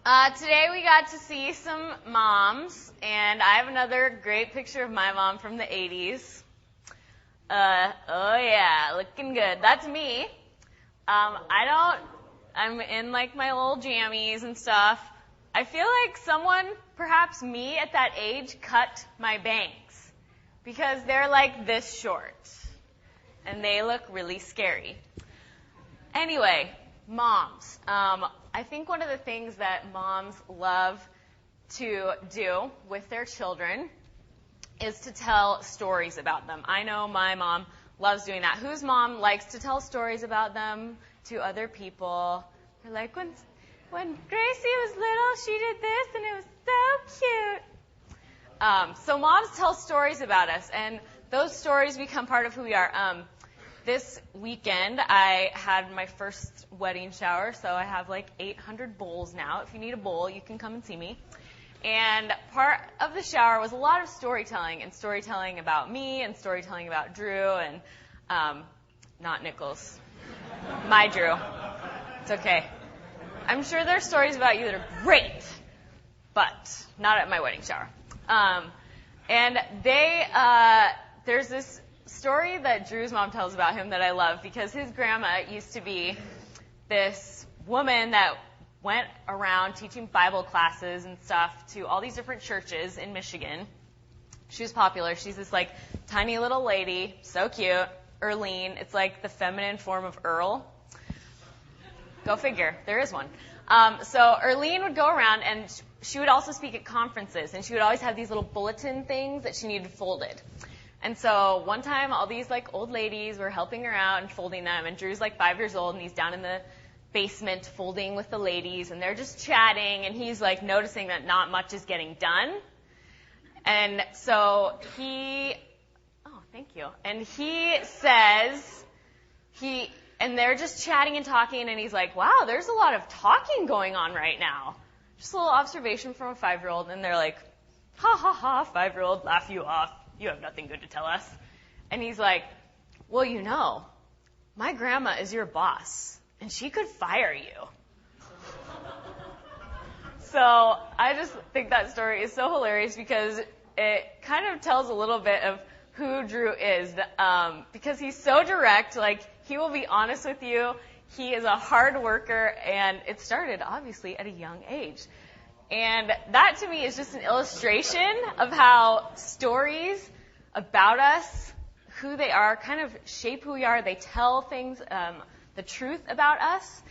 Today we got to see some moms, and I have another great picture of my mom from the 80s. Oh yeah, looking good. That's me. I'm in like my little jammies and stuff. I feel like someone, perhaps me at that age, cut my bangs because they're like this short and they look really scary. Anyway, moms. I think one of the things that moms love to do with their children is to tell stories about them. I know my mom loves doing that. Whose mom likes to tell stories about them to other people? They're like, when Gracie was little, she did this, and it was so cute. So moms tell stories about us, and those stories become part of who we are. This weekend, I had my first wedding shower, so I have like 800 bowls now. If you need a bowl, you can come and see me. And part of the shower was a lot of storytelling, and storytelling about me, and storytelling about Drew, and not Nichols. My Drew. It's okay. I'm sure there are stories about you that are great, but not at my wedding shower. And there's this story that Drew's mom tells about him that I love, because his grandma used to be this woman that went around teaching Bible classes and stuff to all these different churches in Michigan. She was popular. She's this like tiny little lady, so cute. Earlene. It's like the feminine form of Earl. Go figure. There is one. So Earlene would go around, and she would also speak at conferences, and she would always have these little bulletin things that she needed folded. And so one time, all these like old ladies were helping her out and folding them, and Drew's like 5 years old, and he's down in the basement folding with the ladies, and they're just chatting, and he's like noticing that not much is getting done. And so thank you. And he says, and they're just chatting and talking, and he's like, wow, there's a lot of talking going on right now. Just a little observation from a 5-year-old, and they're like, ha ha ha, 5-year-old, laugh you off. You have nothing good to tell us. And he's like, well, you know, my grandma is your boss, and she could fire you. So I just think that story is so hilarious because it kind of tells a little bit of who Drew is, because he's so direct. Like, he will be honest with you. He is a hard worker, and it started, obviously, at a young age. And that, to me, is just an illustration of how stories about us, who they are, kind of shape who we are. They tell things, the truth about us.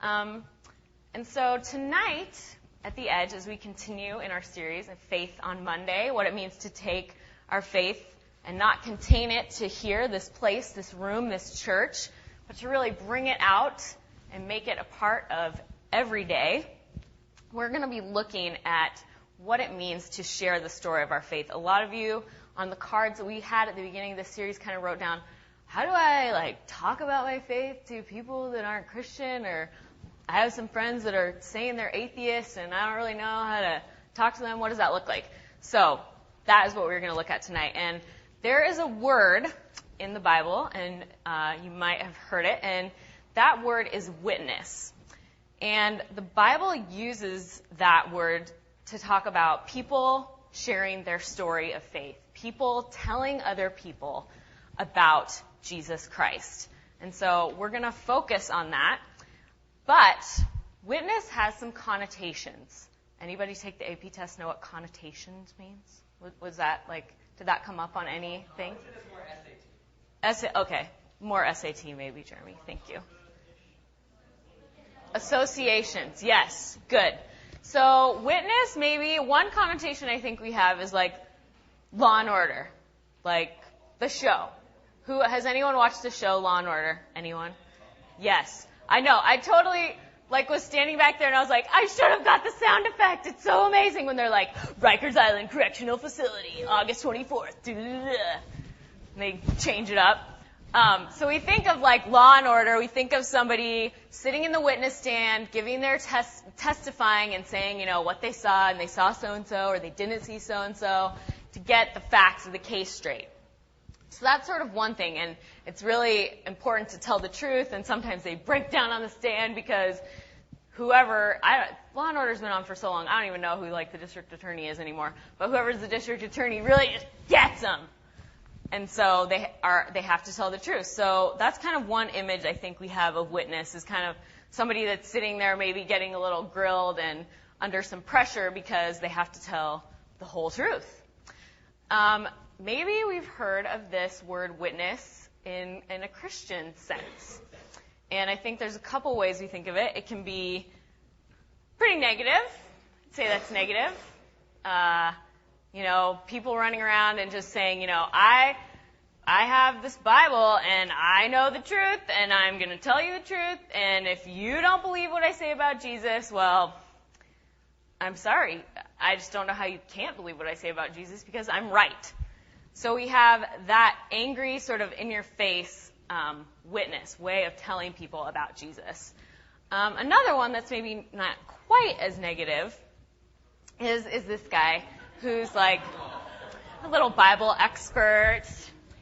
And so tonight, at the Edge, as we continue in our series of Faith on Monday, what it means to take our faith and not contain it to here, this place, this room, this church, but to really bring it out and make it a part of every day, we're going to be looking at what it means to share the story of our faith. A lot of you on the cards that we had at the beginning of this series kind of wrote down, how do I talk about my faith to people that aren't Christian? Or I have some friends that are saying they're atheists and I don't really know how to talk to them. What does that look like? So that is what we're going to look at tonight. And there is a word in the Bible, and you might have heard it, and that word is witness. And the Bible uses that word to talk about people sharing their story of faith, people telling other people about Jesus Christ. And so we're going to focus on that. But witness has some connotations. Anybody take the AP test know what connotations means? Was that did that come up on anything? More SAT. Okay. More SAT maybe, Jeremy. Thank you. Associations. Yes. Good. So witness, maybe one connotation I think we have is like Law and Order. Like the show. Has anyone watched the show Law and Order? Anyone? Yes. I know. I totally was standing back there and I was like, I should have got the sound effect. It's so amazing when they're like, Rikers Island Correctional Facility, August 24th. And they change it up. So we think of Law and Order. We think of somebody sitting in the witness stand, giving their testifying and saying, what they saw, and they saw so-and-so, or they didn't see so-and-so, to get the facts of the case straight. So that's sort of one thing, and it's really important to tell the truth, and sometimes they break down on the stand because whoever, Law and Order's been on for so long, I don't even know who like the district attorney is anymore, but whoever's the district attorney really just gets them. And so they have to tell the truth. So that's kind of one image I think we have of witness, is kind of somebody that's sitting there maybe getting a little grilled and under some pressure because they have to tell the whole truth. Maybe we've heard of this word witness in a Christian sense. And I think there's a couple ways we think of it. It can be pretty negative. I'd say that's negative. People running around and just saying, I have this Bible and I know the truth and I'm going to tell you the truth. And if you don't believe what I say about Jesus, well, I'm sorry. I just don't know how you can't believe what I say about Jesus because I'm right. So we have that angry, sort of in-your-face witness, way of telling people about Jesus. Another one that's maybe not quite as negative is this guy who's like a little Bible expert.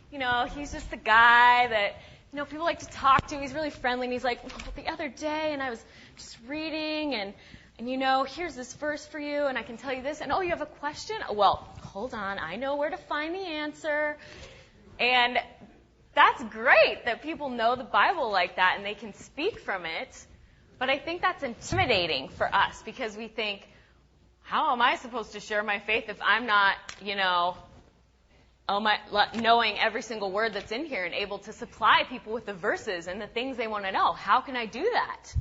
He's just the guy that, people like to talk to. He's really friendly, and he's like, the other day, and I was just reading, and here's this verse for you, and I can tell you this, and you have a question? Well, hold on, I know where to find the answer. And that's great that people know the Bible like that, and they can speak from it, but I think that's intimidating for us, because we think, how am I supposed to share my faith if I'm not, knowing every single word that's in here and able to supply people with the verses and the things they want to know? How can I do that?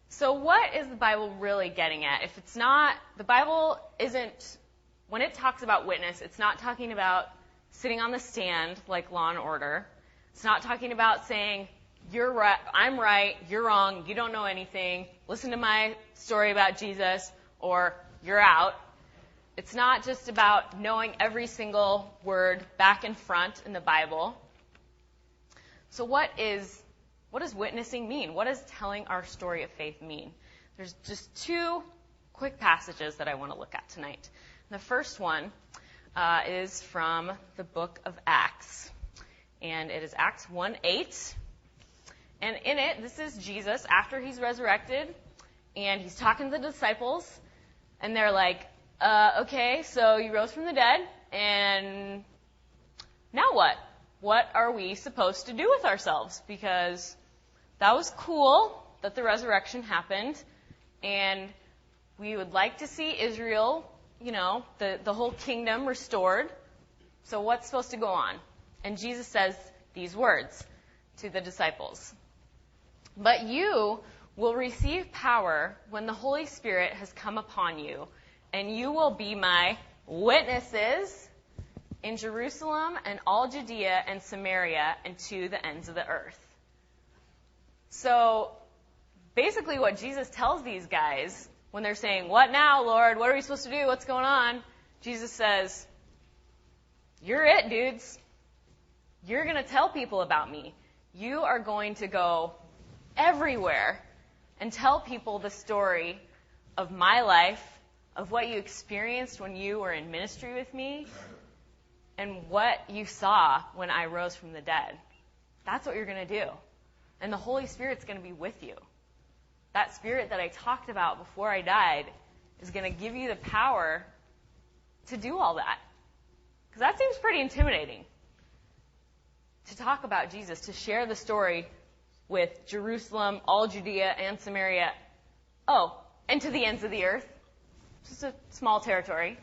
So what is the Bible really getting at? If it's not, the Bible isn't, when it talks about witness, it's not talking about sitting on the stand like Law and Order. It's not talking about saying, you're right, I'm right, you're wrong, you don't know anything, listen to my story about Jesus, or you're out. It's not just about knowing every single word back and front in the Bible. So what does witnessing mean? What does telling our story of faith mean? There's just two quick passages that I want to look at tonight. The first one is from the book of Acts, and it is Acts 1:8. And in it, this is Jesus after he's resurrected, and he's talking to the disciples, and they're like, okay, so you rose from the dead, and now what? What are we supposed to do with ourselves? Because that was cool that the resurrection happened, and we would like to see Israel, the whole kingdom restored. So what's supposed to go on? And Jesus says these words to the disciples. But you will receive power when the Holy Spirit has come upon you, and you will be my witnesses in Jerusalem and all Judea and Samaria and to the ends of the earth. So basically what Jesus tells these guys when they're saying, what now, Lord? What are we supposed to do? What's going on? Jesus says, you're it, dudes. You're going to tell people about me. You are going to go everywhere and tell people the story of my life, of what you experienced when you were in ministry with me, and what you saw when I rose from the dead. That's what you're going to do. And the Holy Spirit's going to be with you. That Spirit that I talked about before I died is going to give you the power to do all that. Because that seems pretty intimidating. To talk about Jesus, to share the story with Jerusalem, all Judea and Samaria, and to the ends of the earth. Just a small territory.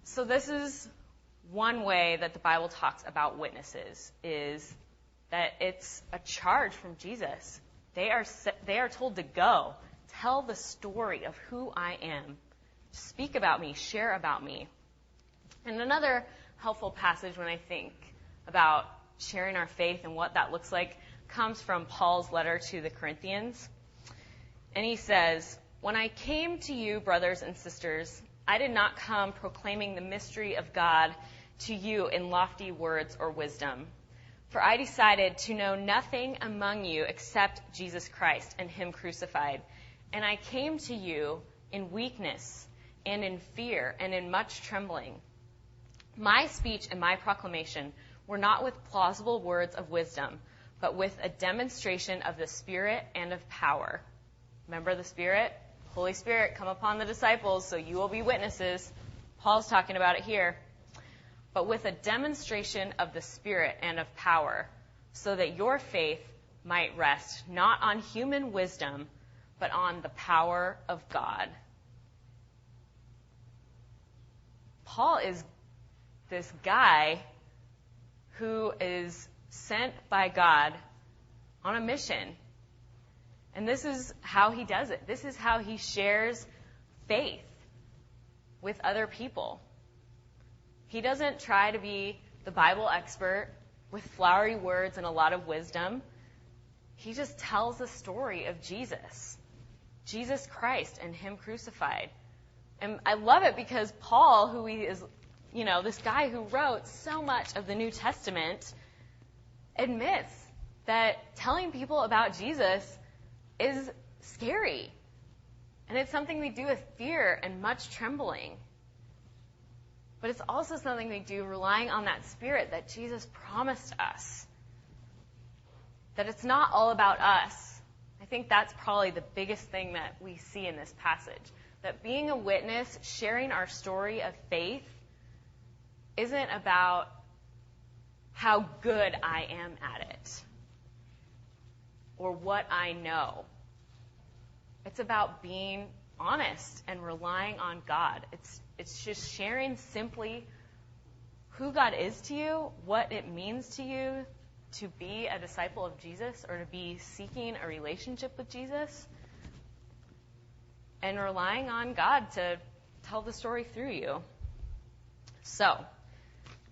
So this is one way that the Bible talks about witnesses, is that it's a charge from Jesus. They are told to go, tell the story of who I am, speak about me, share about me. And another helpful passage when I think about sharing our faith and what that looks like comes from Paul's letter to the Corinthians. And he says, when I came to you, brothers and sisters, I did not come proclaiming the mystery of God to you in lofty words or wisdom. For I decided to know nothing among you except Jesus Christ and him crucified. And I came to you in weakness and in fear and in much trembling. My speech and my proclamation were not with plausible words of wisdom, but with a demonstration of the Spirit and of power. Remember the Spirit? Holy Spirit, come upon the disciples, so you will be witnesses. Paul's talking about it here. But with a demonstration of the Spirit and of power, so that your faith might rest not on human wisdom, but on the power of God. Paul is this guy who is sent by God on a mission. And this is how he does it. This is how he shares faith with other people. He doesn't try to be the Bible expert with flowery words and a lot of wisdom. He just tells the story of Jesus Christ and him crucified. And I love it because Paul, who he is, this guy who wrote so much of the New Testament, admits that telling people about Jesus is scary. And it's something we do with fear and much trembling. But it's also something we do relying on that Spirit that Jesus promised us. That it's not all about us. I think that's probably the biggest thing that we see in this passage. That being a witness, sharing our story of faith, isn't about how good I am at it or what I know. It's about being honest and relying on God. It's just sharing simply who God is to you, what it means to you to be a disciple of Jesus or to be seeking a relationship with Jesus, and relying on God to tell the story through you. So,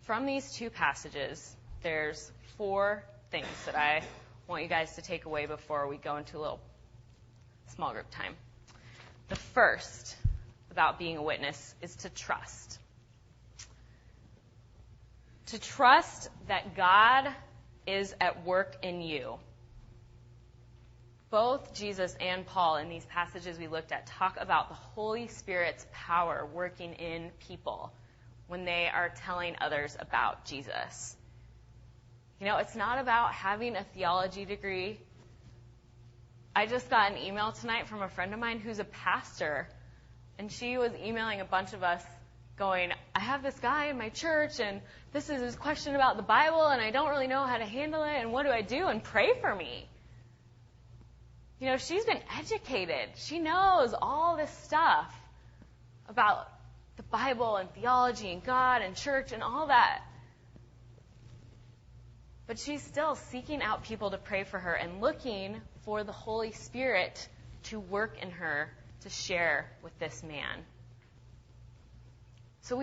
from these two passages, there's 4 things that I want you guys to take away before we go into a little small group time. The first about being a witness is to trust. To trust that God is at work in you. Both Jesus and Paul in these passages we looked at talk about the Holy Spirit's power working in people when they are telling others about Jesus. It's not about having a theology degree. I just got an email tonight from a friend of mine who's a pastor, and she was emailing a bunch of us going, I have this guy in my church, and this is his question about the Bible, and I don't really know how to handle it, and what do I do? And pray for me. She's been educated. She knows all this stuff about the Bible and theology and God and church and all that. But she's still seeking out people to pray for her and looking for the Holy Spirit to work in her to share with this man. So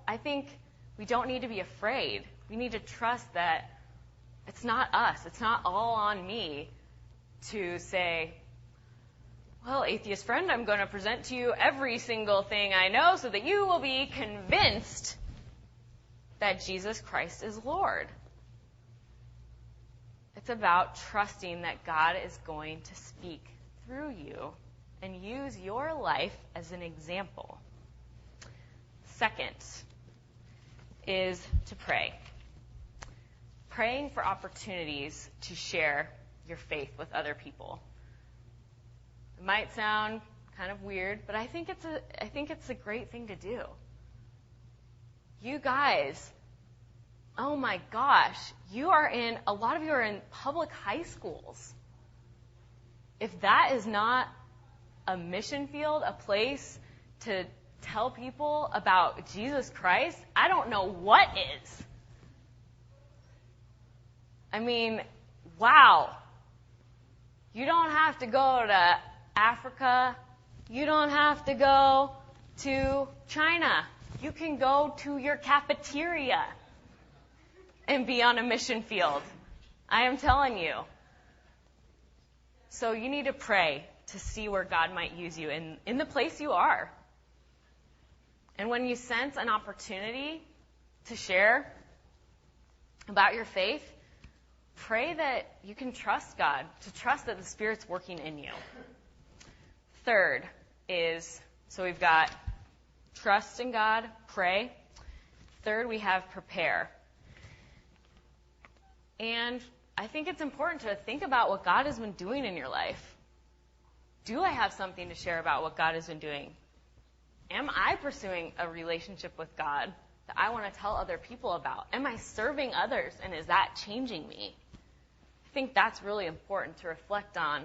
I think we don't need to be afraid. We need to trust that it's not us. It's not all on me to say, well, atheist friend, I'm going to present to you every single thing I know so that you will be convinced that Jesus Christ is Lord. It's about trusting that God is going to speak through you and use your life as an example. Second is to pray. Praying for opportunities to share your faith with other people. It might sound kind of weird, but I think it's a great thing to do. You guys, oh my gosh, a lot of you are in public high schools. If that is not a mission field, a place to tell people about Jesus Christ, I don't know what is. I mean, wow. You don't have to go to Africa. You don't have to go to China. You can go to your cafeteria and be on a mission field. I am telling you. So you need to pray to see where God might use you in the place you are. And when you sense an opportunity to share about your faith, pray that you can trust God, to trust that the Spirit's working in you. Third is, so we've got trust in God, pray. Third, we have prepare. And I think it's important to think about what God has been doing in your life. Do I have something to share about what God has been doing? Am I pursuing a relationship with God that I want to tell other people about? Am I serving others, and is that changing me? I think that's really important to reflect on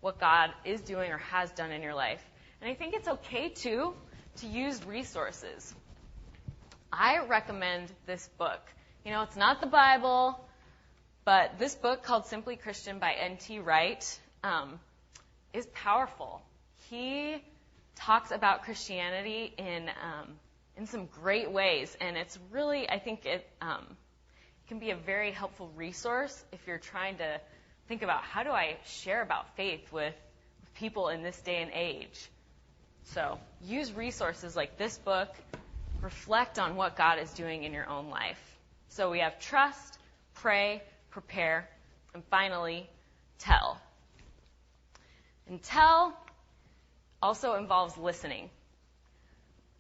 what God is doing or has done in your life. And I think it's okay, too, to use resources. I recommend this book. It's not the Bible, but this book called Simply Christian by N.T. Wright is powerful. He talks about Christianity in some great ways, and it's really, I think it can be a very helpful resource if you're trying to think about how do I share about faith with people in this day and age. So use resources like this book. Reflect on what God is doing in your own life. So we have trust, pray, prepare, and finally, tell. And tell also involves listening.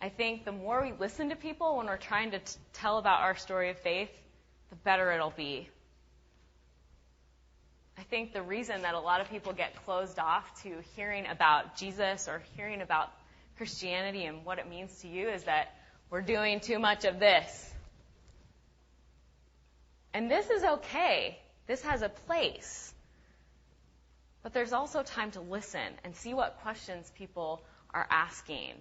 I think the more we listen to people when we're trying to tell about our story of faith, the better it'll be. I think the reason that a lot of people get closed off to hearing about Jesus or hearing about Christianity and what it means to you is that we're doing too much of this. And this is okay. This has a place. But there's also time to listen and see what questions people are asking.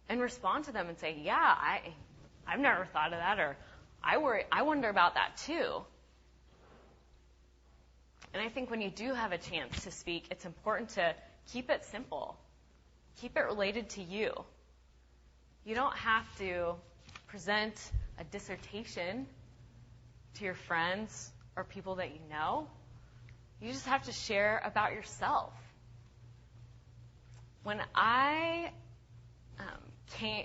And respond to them and say, yeah, I've never thought of that, or I wonder about that too. And I think when you do have a chance to speak, it's important to keep it simple. Keep it related to you. You don't have to present a dissertation to your friends or people that you know. You just have to share about yourself. When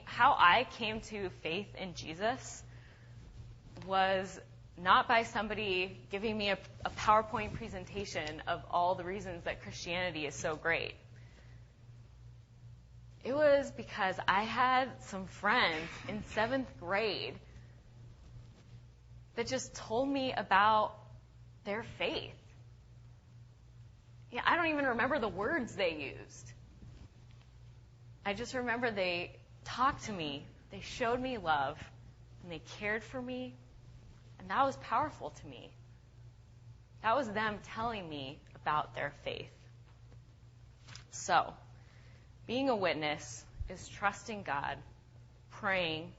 how I came to faith in Jesus was not by somebody giving me a PowerPoint presentation of all the reasons that Christianity is so great. It was because I had some friends in 7th grade that just told me about their faith. Yeah, I don't even remember the words they used. I just remember they talked to me, they showed me love, and they cared for me, and that was powerful to me. That was them telling me about their faith. So, being a witness is trusting God, praying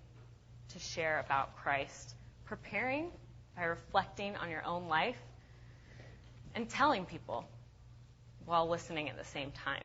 to share about Christ, preparing by reflecting on your own life, and telling people while listening at the same time.